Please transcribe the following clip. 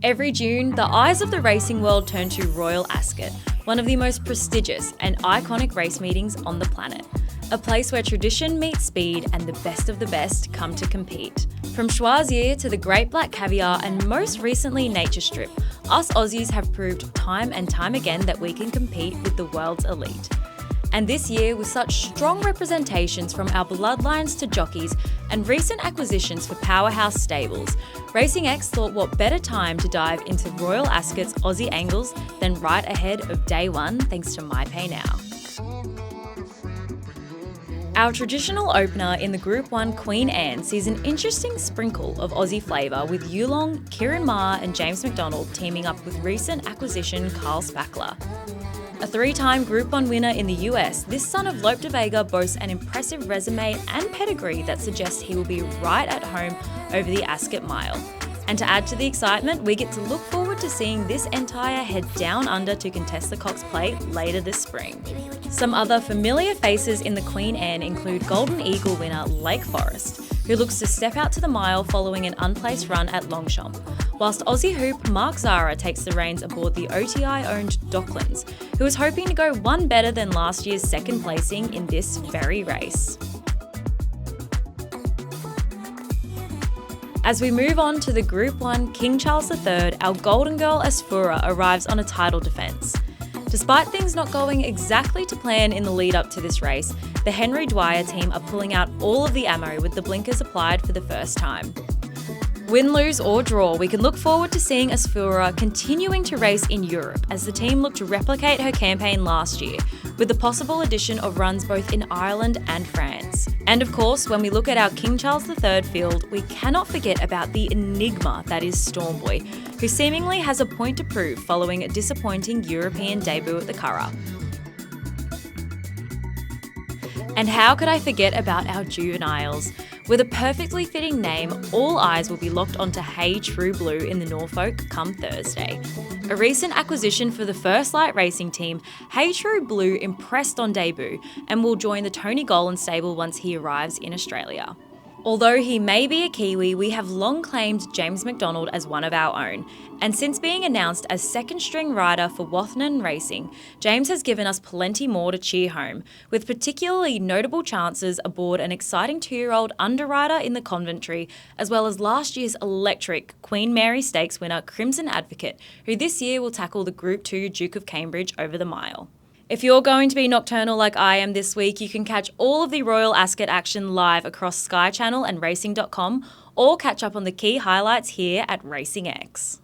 Every June, the eyes of the racing world turn to Royal Ascot, one of the most prestigious and iconic race meetings on the planet. A place where tradition meets speed and the best of the best come to compete. From Choisier to the Great Black Caviar and most recently Nature Strip, us Aussies have proved time and time again that we can compete with the world's elite. And this year, with such strong representations from our bloodlines to jockeys and recent acquisitions for powerhouse stables, Racing X thought what better time to dive into Royal Ascot's Aussie angles than right ahead of day one, thanks to MyPay Now. Our traditional opener in the Group 1 Queen Anne sees an interesting sprinkle of Aussie flavour with Yulong, Kieran Maher and James McDonald teaming up with recent acquisition Carl Spackler. A three-time Group 1 winner in the US, this son of Lope de Vega boasts an impressive resume and pedigree that suggests he will be right at home over the Ascot Mile. And to add to the excitement, we get to look forward to seeing this entire head down under to contest the Cox Plate later this spring. Some other familiar faces in the Queen Anne include Golden Eagle winner Lake Forest, who looks to step out to the mile following an unplaced run at Longchamp, whilst Aussie hoop Mark Zara takes the reins aboard the OTI-owned Docklands, who is hoping to go one better than last year's second placing in this very race. As we move on to the Group 1 King Charles III, our golden girl Asfoora arrives on a title defence. Despite things not going exactly to plan in the lead up to this race, the Henry Dwyer team are pulling out all of the ammo with the blinkers applied for the first time. Win, lose or draw, we can look forward to seeing Asfoora continuing to race in Europe as the team look to replicate her campaign last year, with the possible addition of runs both in Ireland and France. And of course, when we look at our King Charles III field, we cannot forget about the enigma that is Stormboy, who seemingly has a point to prove following a disappointing European debut at the Curragh. And how could I forget about our juveniles? With a perfectly fitting name, all eyes will be locked onto Hey True Blue in the Norfolk come Thursday. A recent acquisition for the First Light Racing team, Hey True Blue impressed on debut and will join the Tony Gollan stable once he arrives in Australia. Although he may be a Kiwi, we have long claimed James McDonald as one of our own. And since being announced as second-string rider for Wathnan Racing, James has given us plenty more to cheer home, with particularly notable chances aboard an exciting 2-year-old underwriter in the Coventry, as well as last year's electric Queen Mary Stakes winner Crimson Advocate, who this year will tackle the Group 2 Duke of Cambridge over the mile. If you're going to be nocturnal like I am this week, you can catch all of the Royal Ascot action live across Sky Channel and racing.com, or catch up on the key highlights here at Racing X.